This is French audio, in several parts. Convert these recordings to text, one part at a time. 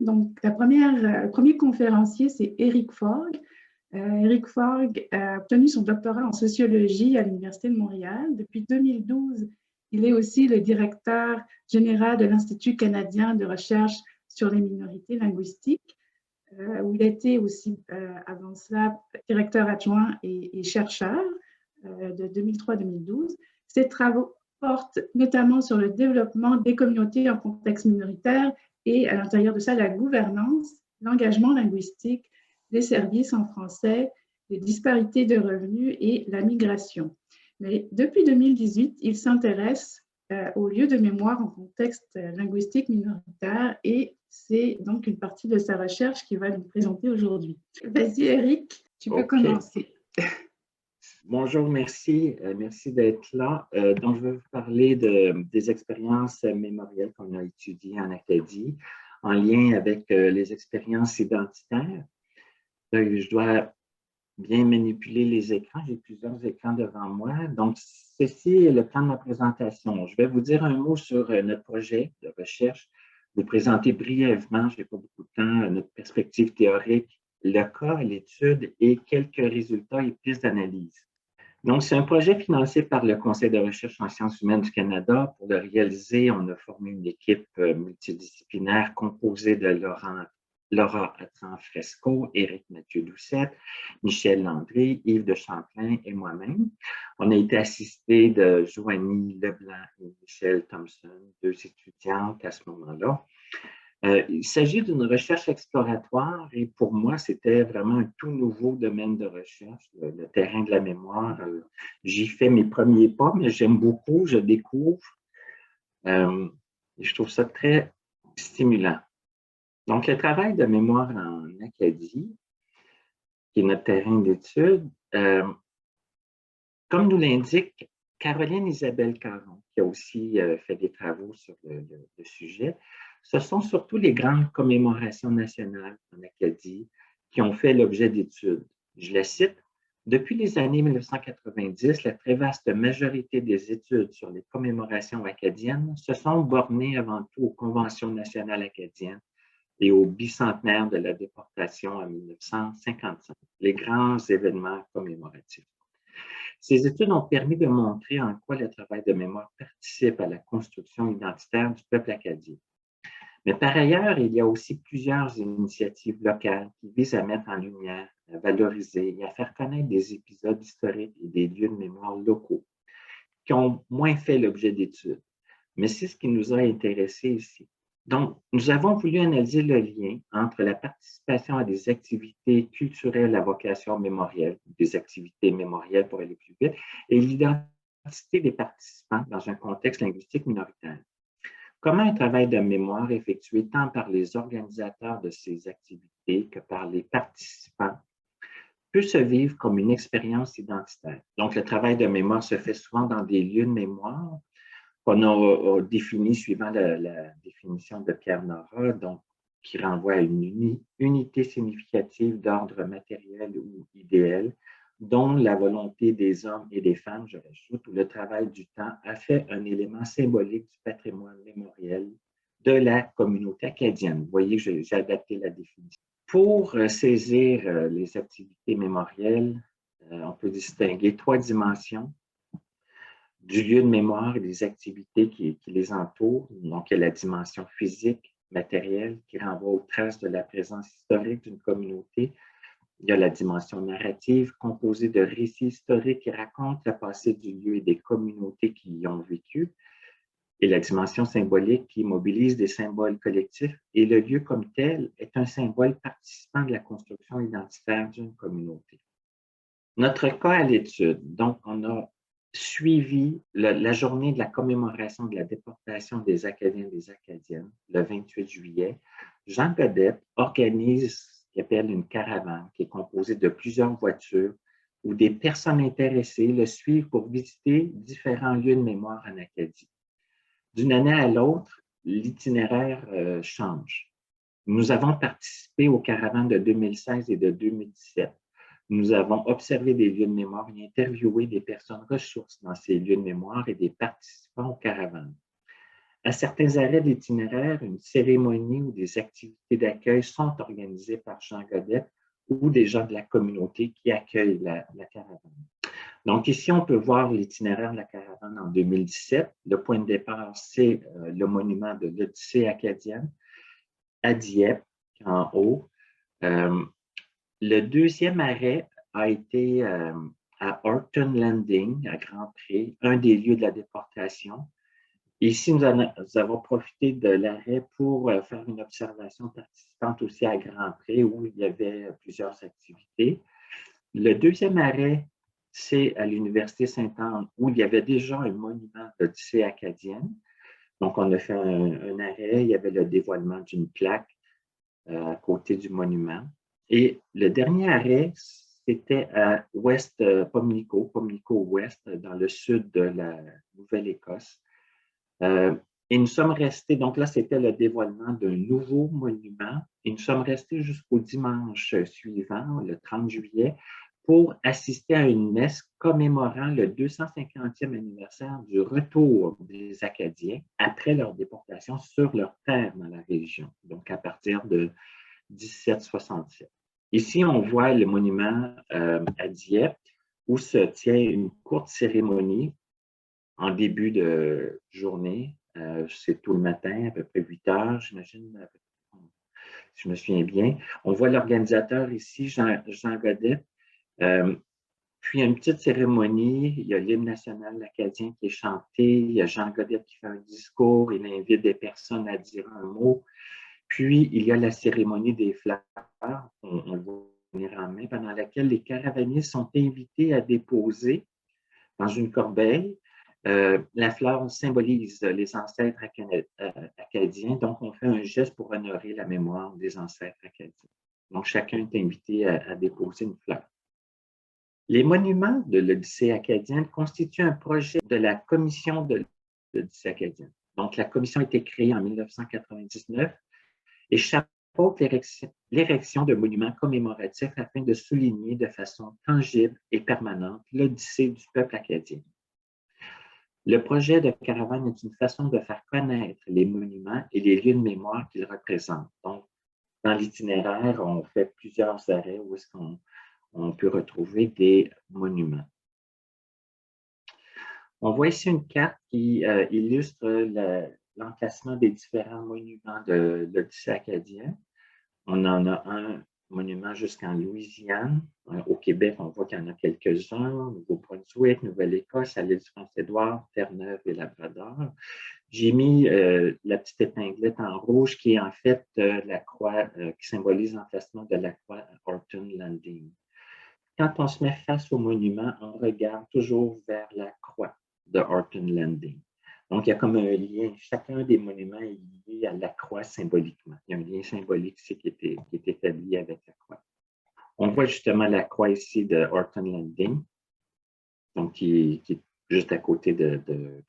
Donc, le premier conférencier, c'est Eric Forgue. Eric Forgue a obtenu son doctorat en sociologie à l'Université de Montréal. Depuis 2012, il est aussi le directeur général de l'Institut canadien de recherche sur les minorités linguistiques, où il était aussi, avant cela, directeur adjoint et chercheur de 2003-2012. Ses travaux portent notamment sur le développement des communautés en contexte minoritaire et, à l'intérieur de ça, la gouvernance, l'engagement linguistique, les services en français, les disparités de revenus et la migration. Mais depuis 2018, il s'intéresse aux lieux de mémoire en contexte linguistique minoritaire et c'est donc une partie de sa recherche qu'il va nous présenter aujourd'hui. Vas-y, Eric, tu peux commencer. Bonjour, merci. Merci d'être là. Donc, je vais vous parler des expériences mémorielles qu'on a étudiées en Acadie en lien avec les expériences identitaires. Je dois bien manipuler les écrans. J'ai plusieurs écrans devant moi. Donc, ceci est le plan de ma présentation. Je vais vous dire un mot sur notre projet de recherche, vous présenter brièvement, je n'ai pas beaucoup de temps, notre perspective théorique, le cas, l'étude et quelques résultats et pistes d'analyse. Donc, c'est un projet financé par le Conseil de recherche en sciences humaines du Canada. Pour le réaliser, on a formé une équipe multidisciplinaire composée de Laura Atran-Fresco, Éric Mathieu Doucette, Michel Landry, Yves de Champlain et moi-même. On a été assistés de Joanie Leblanc et Michelle Thompson, deux étudiantes à ce moment-là. Il s'agit d'une recherche exploratoire et pour moi, c'était vraiment un tout nouveau domaine de recherche, le terrain de la mémoire. J'y fais mes premiers pas, mais j'aime beaucoup, je découvre et je trouve ça très stimulant. Donc, le travail de mémoire en Acadie, qui est notre terrain d'étude, comme nous l'indique Caroline Isabelle Caron, qui a aussi fait des travaux sur le sujet, ce sont surtout les grandes commémorations nationales en Acadie qui ont fait l'objet d'études. Je la cite, « Depuis les années 1990, la très vaste majorité des études sur les commémorations acadiennes se sont bornées avant tout aux conventions nationales acadiennes et au bicentenaire de la déportation en 1955, les grands événements commémoratifs. Ces études ont permis de montrer en quoi le travail de mémoire participe à la construction identitaire du peuple acadien. Mais par ailleurs, il y a aussi plusieurs initiatives locales qui visent à mettre en lumière, à valoriser et à faire connaître des épisodes historiques et des lieux de mémoire locaux qui ont moins fait l'objet d'études. Mais c'est ce qui nous a intéressés ici. Donc, nous avons voulu analyser le lien entre la participation à des activités culturelles à vocation mémorielle, des activités mémorielles pour aller plus vite, et l'identité des participants dans un contexte linguistique minoritaire. Comment un travail de mémoire effectué tant par les organisateurs de ces activités que par les participants peut se vivre comme une expérience identitaire. Donc, le travail de mémoire se fait souvent dans des lieux de mémoire qu'on a définis suivant la définition de Pierre Nora, donc qui renvoie à une unité significative d'ordre matériel ou idéal, dont la volonté des hommes et des femmes, je rajoute, ou le travail du temps a fait un élément symbolique du patrimoine mémoriel de la communauté acadienne. Vous voyez que j'ai adapté la définition. Pour saisir les activités mémorielles, on peut distinguer trois dimensions du lieu de mémoire et des activités qui les entourent. Donc, il y a la dimension physique, matérielle, qui renvoie aux traces de la présence historique d'une communauté. Il y a la dimension narrative, composée de récits historiques qui racontent le passé du lieu et des communautés qui y ont vécu. Et la dimension symbolique qui mobilise des symboles collectifs. Et le lieu comme tel est un symbole participant de la construction identitaire d'une communauté. Notre cas à l'étude, donc on a suivi la journée de la commémoration de la déportation des Acadiens et des Acadiennes, le 28 juillet. Jean Godette organise ce qu'il appelle une caravane qui est composée de plusieurs voitures où des personnes intéressées le suivent pour visiter différents lieux de mémoire en Acadie. D'une année à l'autre, l'itinéraire change. Nous avons participé aux caravanes de 2016 et de 2017. Nous avons observé des lieux de mémoire et interviewé des personnes ressources dans ces lieux de mémoire et des participants aux caravanes. À certains arrêts d'itinéraire, une cérémonie ou des activités d'accueil sont organisées par Jean Godet ou des gens de la communauté qui accueillent la caravane. Donc ici, on peut voir l'itinéraire de la caravane en 2017. Le point de départ, c'est le monument de l'Odyssée acadienne à Dieppe, en haut. Le deuxième arrêt a été à Orton Landing, à Grand Pré, un des lieux de la déportation. Ici, nous avons profité de l'arrêt pour faire une observation participante aussi à Grand Pré, où il y avait plusieurs activités. Le deuxième arrêt, c'est à l'Université Sainte-Anne, où il y avait déjà un monument d'Odyssée acadienne. Donc, on a fait un arrêt, il y avait le dévoilement d'une plaque à côté du monument. Et le dernier arrêt, c'était à West Pimlico, Pimlico Ouest, dans le sud de la Nouvelle-Écosse. Et nous sommes restés, donc là, c'était le dévoilement d'un nouveau monument. Et nous sommes restés jusqu'au dimanche suivant, le 30 juillet, pour assister à une messe commémorant le 250e anniversaire du retour des Acadiens après leur déportation sur leur terre dans la région, donc à partir de 1767. Ici, on voit le monument à Dieppe, où se tient une courte cérémonie en début de journée. C'est tout le matin, à peu près 8 heures, j'imagine, si je me souviens bien. On voit l'organisateur ici, Jean Godet. Puis, il y a une petite cérémonie. Il y a l'hymne national acadien qui est chanté. Il y a Jean Godet qui fait un discours. Il invite des personnes à dire un mot. Puis, il y a la cérémonie des fleurs. On le voit venir en main, pendant laquelle les caravaniers sont invités à déposer dans une corbeille. La fleur symbolise les ancêtres acadiens, donc on fait un geste pour honorer la mémoire des ancêtres acadiens. Donc, chacun est invité à déposer une fleur. Les monuments de l'Odyssée acadienne constituent un projet de la Commission de l'Odyssée acadienne. Donc, la commission a été créée en 1999 et chapeaute l'érection de monuments commémoratifs afin de souligner de façon tangible et permanente l'Odyssée du peuple acadien. Le projet de caravane est une façon de faire connaître les monuments et les lieux de mémoire qu'ils représentent. Donc, dans l'itinéraire, on fait plusieurs arrêts où est-ce qu'on peut retrouver des monuments. On voit ici une carte qui illustre l'emplacement des différents monuments de l'Odyssée acadienne. On en a un monument jusqu'en Louisiane. Au Québec, on voit qu'il y en a quelques-uns. Au Nouveau-Brunswick, Nouvelle-Écosse, à l'île du Prince-Édouard, Terre-Neuve et Labrador. J'ai mis la petite épinglette en rouge qui est en fait la croix qui symbolise l'emplacement de la croix à Orton Landing. Quand on se met face au monument, on regarde toujours vers la croix de Orton Landing. Donc, il y a comme un lien. Chacun des monuments est lié à la croix symboliquement. Il y a un lien symbolique ici qui est établi avec la croix. On voit justement la croix ici de Orton Landing, donc qui est juste à côté de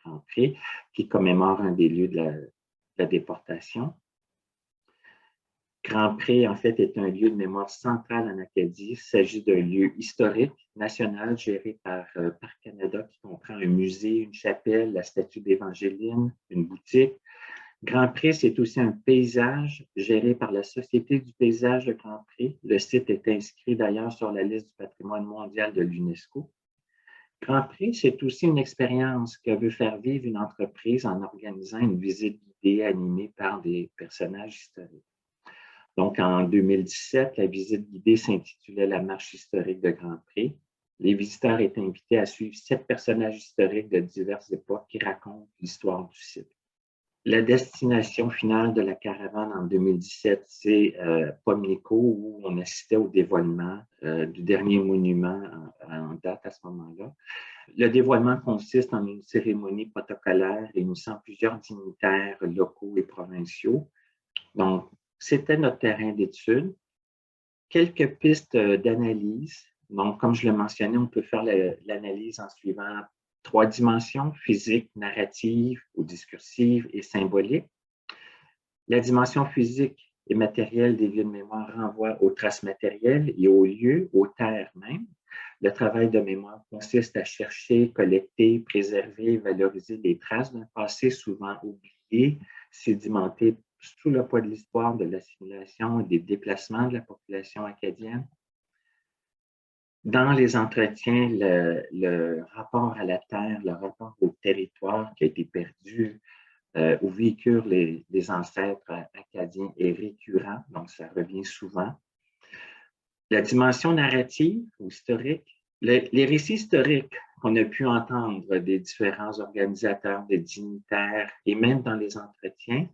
Grand Pré, qui commémore un des lieux de la déportation. Grand Pré, en fait, est un lieu de mémoire central en Acadie. Il s'agit d'un lieu historique, national, géré par Parc Canada, qui comprend un musée, une chapelle, la statue d'Évangéline, une boutique. Grand Pré, c'est aussi un paysage géré par la Société du paysage de Grand Pré. Le site est inscrit d'ailleurs sur la liste du patrimoine mondial de l'UNESCO. Grand Pré, c'est aussi une expérience que veut faire vivre une entreprise en organisant une visite guidée animée par des personnages historiques. Donc, en 2017, la visite guidée s'intitulait La marche historique de Grand Pré. Les visiteurs étaient invités à suivre 7 personnages historiques de diverses époques qui racontent l'histoire du site. La destination finale de la caravane en 2017, c'est Pimlico, où on assistait au dévoilement du dernier monument en date à ce moment-là. Le dévoilement consiste en une cérémonie protocolaire réunissant plusieurs dignitaires locaux et provinciaux. Donc, c'était notre terrain d'étude. Quelques pistes d'analyse. Donc, comme je le mentionnais, on peut faire l'analyse en suivant 3 dimensions, physique, narrative ou discursive et symbolique. La dimension physique et matérielle des lieux de mémoire renvoie aux traces matérielles et aux lieux, aux terres même. Le travail de mémoire consiste à chercher, collecter, préserver, valoriser des traces d'un passé souvent oublié et sédimenté sous le poids de l'histoire, de l'assimilation et des déplacements de la population acadienne. Dans les entretiens, le rapport à la terre, le rapport au territoire qui a été perdu, où vécurent les ancêtres acadiens est récurrent, donc ça revient souvent. La dimension narrative ou historique, les récits historiques qu'on a pu entendre des différents organisateurs, des dignitaires et même dans les entretiens,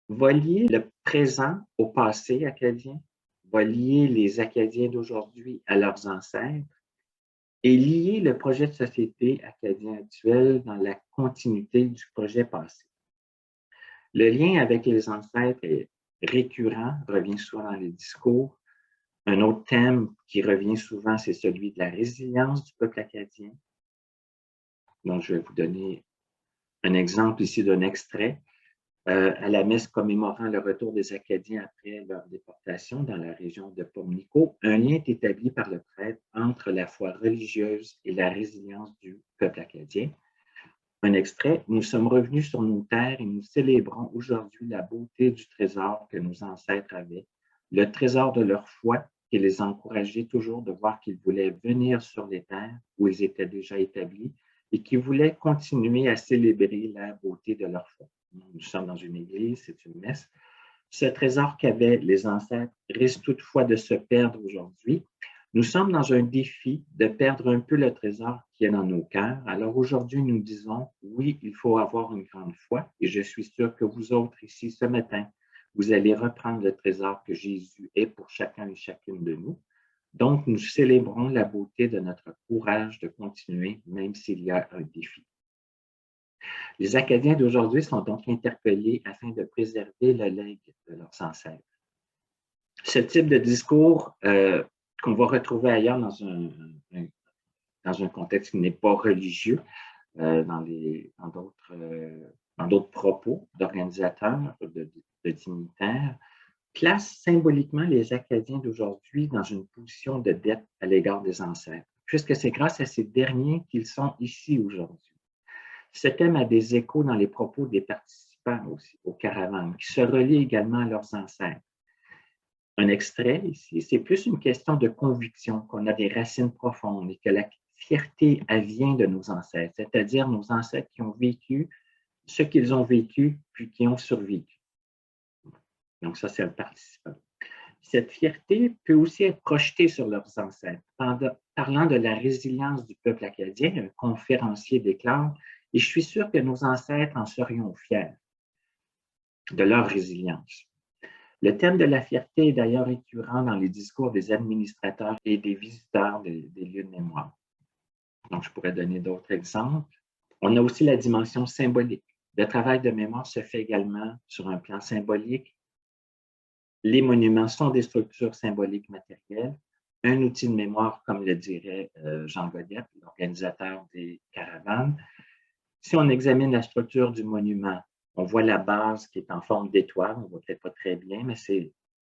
va lier le présent au passé acadien, va lier les Acadiens d'aujourd'hui à leurs ancêtres et lier le projet de société acadien actuel dans la continuité du projet passé. Le lien avec les ancêtres est récurrent, revient souvent dans les discours. Un autre thème qui revient souvent, c'est celui de la résilience du peuple acadien. Donc, je vais vous donner un exemple ici d'un extrait. À la messe commémorant le retour des Acadiens après leur déportation dans la région de Pamlico, un lien est établi par le prêtre entre la foi religieuse et la résilience du peuple acadien. Un extrait, « Nous sommes revenus sur nos terres et nous célébrons aujourd'hui la beauté du trésor que nos ancêtres avaient, le trésor de leur foi qui les encourageait toujours de voir qu'ils voulaient venir sur les terres où ils étaient déjà établis et qui voulaient continuer à célébrer la beauté de leur foi. » Nous sommes dans une église, c'est une messe. Ce trésor qu'avaient les ancêtres risque toutefois de se perdre aujourd'hui. Nous sommes dans un défi de perdre un peu le trésor qui est dans nos cœurs. Alors aujourd'hui, nous disons, oui, il faut avoir une grande foi et je suis sûr que vous autres ici ce matin, vous allez reprendre le trésor que Jésus est pour chacun et chacune de nous. Donc, nous célébrons la beauté de notre courage de continuer, même s'il y a un défi. Les Acadiens d'aujourd'hui sont donc interpellés afin de préserver le legs de leurs ancêtres. Ce type de discours qu'on va retrouver ailleurs dans un contexte qui n'est pas religieux, dans d'autres propos d'organisateurs, de dignitaires, place symboliquement les Acadiens d'aujourd'hui dans une position de dette à l'égard des ancêtres, puisque c'est grâce à ces derniers qu'ils sont ici aujourd'hui. Ce thème a des échos dans les propos des participants aussi, aux caravanes, qui se relient également à leurs ancêtres. Un extrait ici, c'est plus une question de conviction qu'on a des racines profondes et que la fierté, elle vient de nos ancêtres, c'est-à-dire nos ancêtres qui ont vécu ce qu'ils ont vécu, puis qui ont survécu. Donc ça, c'est un participant. Cette fierté peut aussi être projetée sur leurs ancêtres. Parlant de la résilience du peuple acadien, un conférencier déclare « Et je suis sûr que nos ancêtres en serions fiers de leur résilience. » Le thème de la fierté est d'ailleurs récurrent dans les discours des administrateurs et des visiteurs des lieux de mémoire. Donc, je pourrais donner d'autres exemples. On a aussi la dimension symbolique. Le travail de mémoire se fait également sur un plan symbolique. Les monuments sont des structures symboliques matérielles. Un outil de mémoire, comme le dirait Jean Godette, l'organisateur des caravanes. Si on examine la structure du monument, on voit la base qui est en forme d'étoile, on ne voit peut-être pas très bien, mais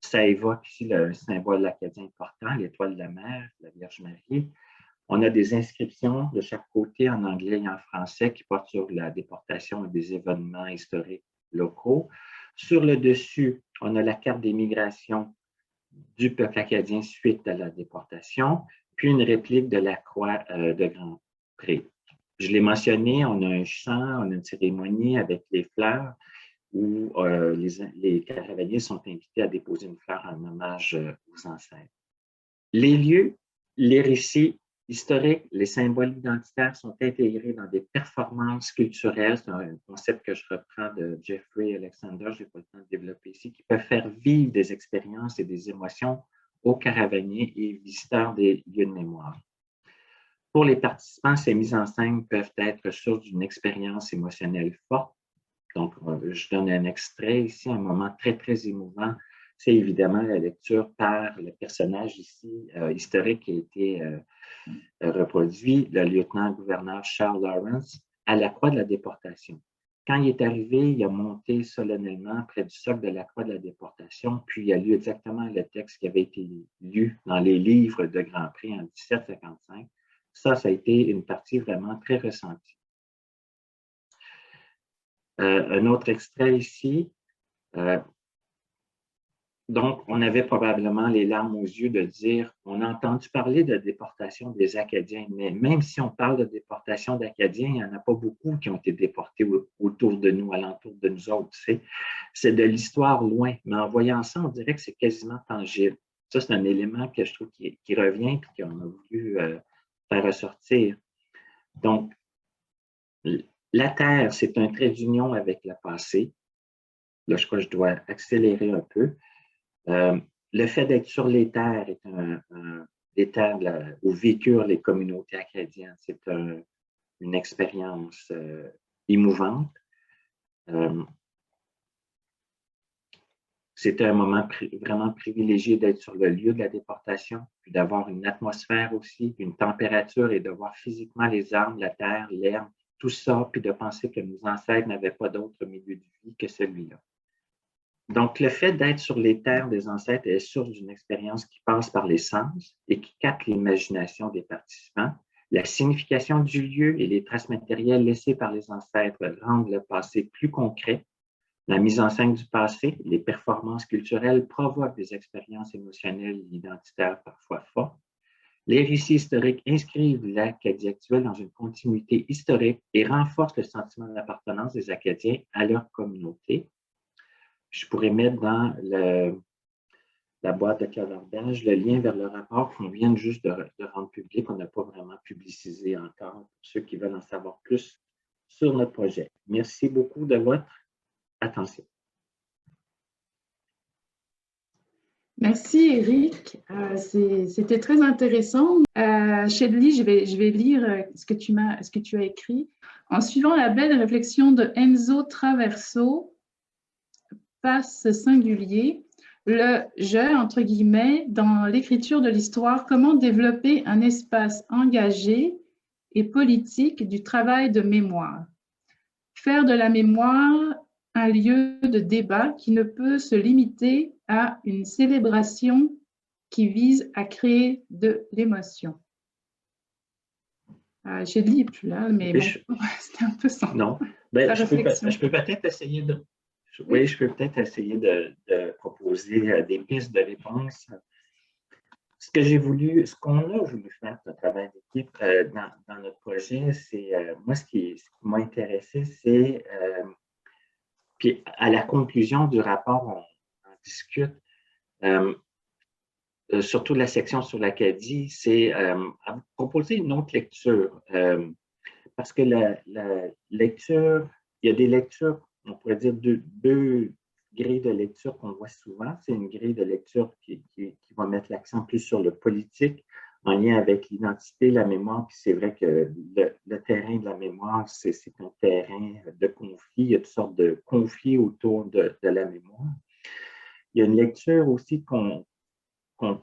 ça évoque ici le symbole acadien important, l'étoile de la mer, la Vierge Marie. On a des inscriptions de chaque côté en anglais et en français qui portent sur la déportation et des événements historiques locaux. Sur le dessus, on a la carte des migrations du peuple acadien suite à la déportation, puis une réplique de la croix de Grand Pré. Je l'ai mentionné, on a un chant, on a une cérémonie avec les fleurs où les caravaniers sont invités à déposer une fleur en hommage aux ancêtres. Les lieux, les récits historiques, les symboles identitaires sont intégrés dans des performances culturelles. C'est un concept que je reprends de Jeffrey Alexander, je n'ai pas le temps de développer ici, qui peuvent faire vivre des expériences et des émotions aux caravaniers et visiteurs des lieux de mémoire. Pour les participants, ces mises en scène peuvent être source d'une expérience émotionnelle forte. Donc, je donne un extrait ici, un moment très, très émouvant. C'est évidemment la lecture par le personnage ici, historique qui a été reproduit, le lieutenant-gouverneur Charles Lawrence, à la croix de la déportation. Quand il est arrivé, il a monté solennellement près du socle de la croix de la déportation, puis il a lu exactement le texte qui avait été lu dans les livres de Grand Prix en 1755. Ça a été une partie vraiment très ressentie. Un autre extrait ici. Donc, on avait probablement les larmes aux yeux de dire, on a entendu parler de déportation des Acadiens, mais même si on parle de déportation d'Acadiens, il n'y en a pas beaucoup qui ont été déportés autour de nous, alentour de nous autres. C'est de l'histoire loin, mais en voyant ça, on dirait que c'est quasiment tangible. Ça, c'est un élément que je trouve qui revient et qu'on a voulu faire ressortir. Donc, la Terre, c'est un trait d'union avec le passé. Là, je crois que je dois accélérer un peu. Le fait d'être sur les terres est des terres où vécurent les communautés acadiennes. C'est une expérience émouvante. C'était un moment vraiment privilégié d'être sur le lieu de la déportation, puis d'avoir une atmosphère aussi, une température et de voir physiquement les arbres, la terre, l'herbe, tout ça, puis de penser que nos ancêtres n'avaient pas d'autre milieu de vie que celui-là. Donc, le fait d'être sur les terres des ancêtres est source d'une expérience qui passe par les sens et qui capte l'imagination des participants. La signification du lieu et les traces matérielles laissées par les ancêtres rendent le passé plus concret. La mise en scène du passé, les performances culturelles provoquent des expériences émotionnelles et identitaires parfois fortes. Les récits historiques inscrivent l'Acadie actuelle dans une continuité historique et renforcent le sentiment d'appartenance des Acadiens à leur communauté. Je pourrais mettre dans la boîte de clavardage le lien vers le rapport qu'on vient juste de rendre public. On n'a pas vraiment publicisé encore pour ceux qui veulent en savoir plus sur notre projet. Merci beaucoup de votre attention. Merci Eric, c'était très intéressant. Shedley, je vais lire ce que tu as écrit. En suivant la belle réflexion de Enzo Traverso, passe singulier, le « je » entre guillemets, dans l'écriture de l'histoire, comment développer un espace engagé et politique du travail de mémoire. Faire de la mémoire un lieu de débat qui ne peut se limiter à une célébration qui vise à créer de l'émotion. J'ai dit plus là, mais bon, c'était un peu ça. Non, ben, je peux peut-être essayer de... Oui, je peux peut-être essayer de proposer des pistes de réponse. Ce qu'on a voulu faire, le travail d'équipe dans notre projet, c'est, moi, ce qui m'a intéressé, c'est, puis à la conclusion du rapport, on discute, surtout la section sur l'Acadie, c'est proposer une autre lecture, parce que la lecture, il y a des lectures, on pourrait dire deux grilles de lecture qu'on voit souvent. C'est une grille de lecture qui va mettre l'accent plus sur le politique, en lien avec l'identité, la mémoire. Puis c'est vrai que le terrain de la mémoire, c'est un terrain de conflit. Il y a toutes sortes de conflits autour de la mémoire. Il y a une lecture aussi qu'on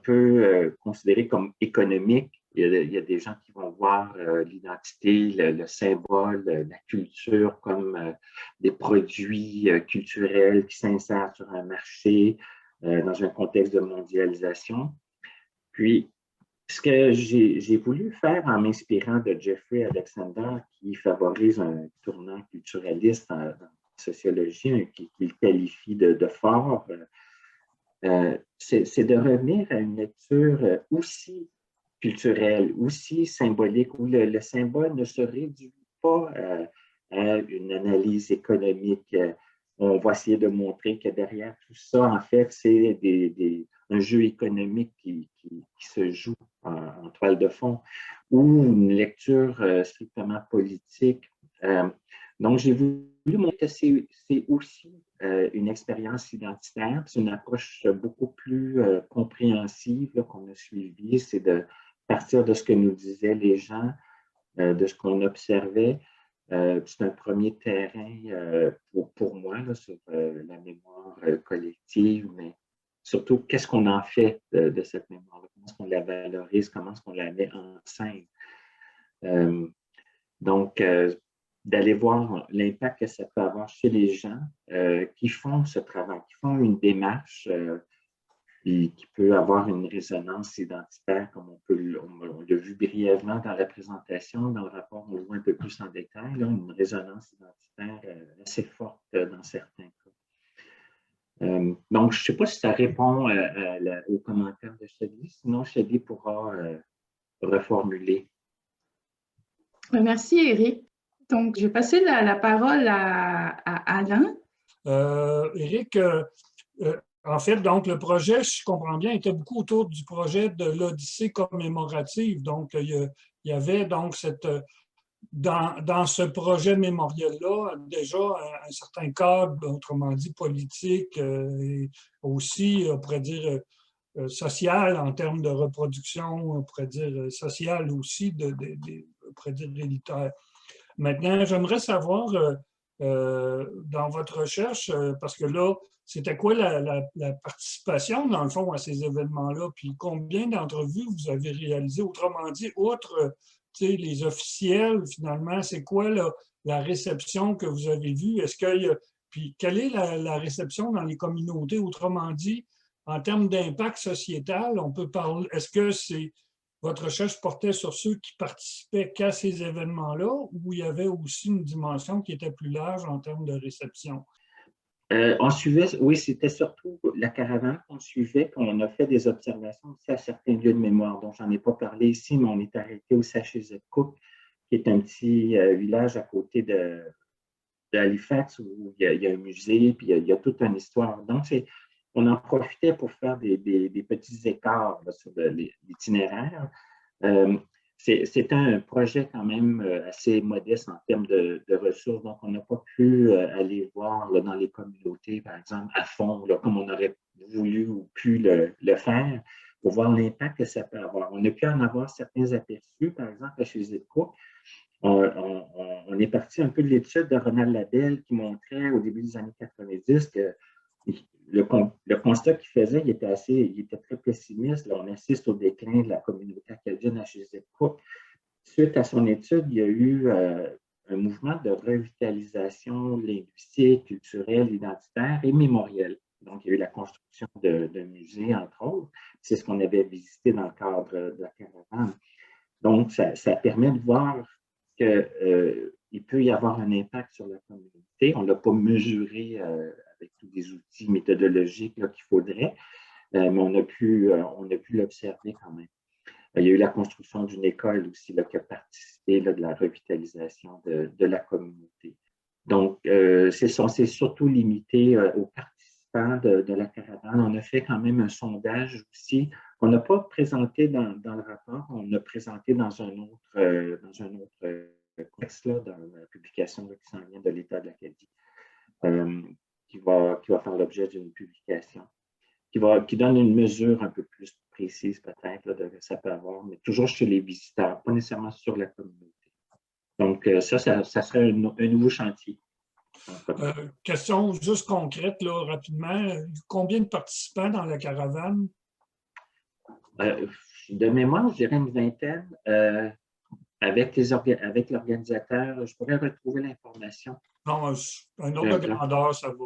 peut considérer comme économique. Il y a des gens qui vont voir l'identité, le symbole, la culture comme des produits culturels qui s'insèrent sur un marché dans un contexte de mondialisation. Puis, ce que j'ai voulu faire en m'inspirant de Jeffrey Alexander, qui favorise un tournant culturaliste en sociologie, qu'il qualifie de fort, c'est de revenir à une lecture aussi culturelle, aussi symbolique, où le symbole ne se réduit pas à une analyse économique. On va essayer de montrer que derrière tout ça, en fait, c'est un jeu économique qui se joue en toile de fond, ou une lecture strictement politique. Donc, j'ai voulu montrer que c'est aussi une expérience identitaire. C'est une approche beaucoup plus compréhensive qu'on a suivie. C'est de partir de ce que nous disaient les gens, de ce qu'on observait. C'est un premier terrain pour moi là, sur la mémoire collective, mais surtout, qu'est-ce qu'on en fait de cette mémoire? Comment est-ce qu'on la valorise? Comment est-ce qu'on la met en scène? Donc, d'aller voir l'impact que ça peut avoir chez les gens qui font ce travail, qui font une démarche puis qui peut avoir une résonance identitaire, comme on l'a vu brièvement dans la présentation. Dans le rapport, on le voit un peu plus en détail, là, une résonance identitaire assez forte dans certains cas. Donc, je ne sais pas si ça répond aux commentaires de Shadi, sinon Shadi pourra reformuler. Merci, Éric. Donc, je vais passer la parole à Alain. Éric, en fait, donc, le projet, je comprends bien, était beaucoup autour du projet de l'Odyssée commémorative. Donc, il y avait donc dans ce projet mémoriel-là, déjà un certain cadre, autrement dit politique, et aussi, on pourrait dire, social en termes de reproduction, on pourrait dire social aussi, on pourrait dire élitaire. Maintenant, j'aimerais savoir, dans votre recherche, parce que là, c'était quoi la participation, dans le fond, à ces événements-là? Puis combien d'entrevues vous avez réalisées? Autrement dit, outre les officiels, finalement, c'est quoi la réception que vous avez vue? Puis quelle est la réception dans les communautés? Autrement dit, en termes d'impact sociétal, on peut parler, est-ce que votre recherche portait sur ceux qui participaient qu'à ces événements-là ou il y avait aussi une dimension qui était plus large en termes de réception? On suivait, oui, c'était surtout la caravane qu'on suivait, puis on a fait des observations aussi à certains lieux de mémoire, dont j'en ai pas parlé ici, mais on est arrêté aussi à Chez-Cook, qui est un petit village à côté d'Halifax où il y a un musée, puis il y a toute une histoire. Donc, on en profitait pour faire des petits écarts là, sur l'itinéraire. C'était un projet quand même assez modeste en termes de ressources, donc on n'a pas pu aller voir là, dans les communautés, par exemple, à fond, là, comme on aurait voulu ou pu le faire, pour voir l'impact que ça peut avoir. On a pu en avoir certains aperçus, par exemple, à Chez-Cook. On est parti un peu de l'étude de Ronald Labelle qui montrait au début des années 90 que le constat qu'il faisait, il était très pessimiste. Là, on assiste au déclin de la communauté acadienne à Chez-Cook. Suite à son étude, il y a eu un mouvement de revitalisation linguistique, culturelle, identitaire et mémorielle. Donc, il y a eu la construction de musées, entre autres. C'est ce qu'on avait visité dans le cadre de la caravane. Donc, ça permet de voir qu'il peut y avoir un impact sur la communauté. On ne l'a pas mesuré avec tous les outils méthodologiques qu'il faudrait, mais on a pu l'observer quand même. Il y a eu la construction d'une école aussi qui a participé de la revitalisation de la communauté. Donc, c'est surtout limité aux participants de la caravane. On a fait quand même un sondage aussi qu'on n'a pas présenté dans le rapport, on l'a présenté dans un autre texte là, dans la publication qui s'en vient de l'État de l'Acadie, qui va faire l'objet d'une publication, qui donne une mesure un peu plus précise peut-être de que ça peut avoir, mais toujours chez les visiteurs, pas nécessairement sur la communauté. Donc, ça serait un nouveau chantier. Question juste concrète, là, rapidement. Combien de participants dans la caravane? De mémoire, je dirais une vingtaine. Avec l'organisateur, je pourrais retrouver l'information. Non, un ordre de grandeur, ça va.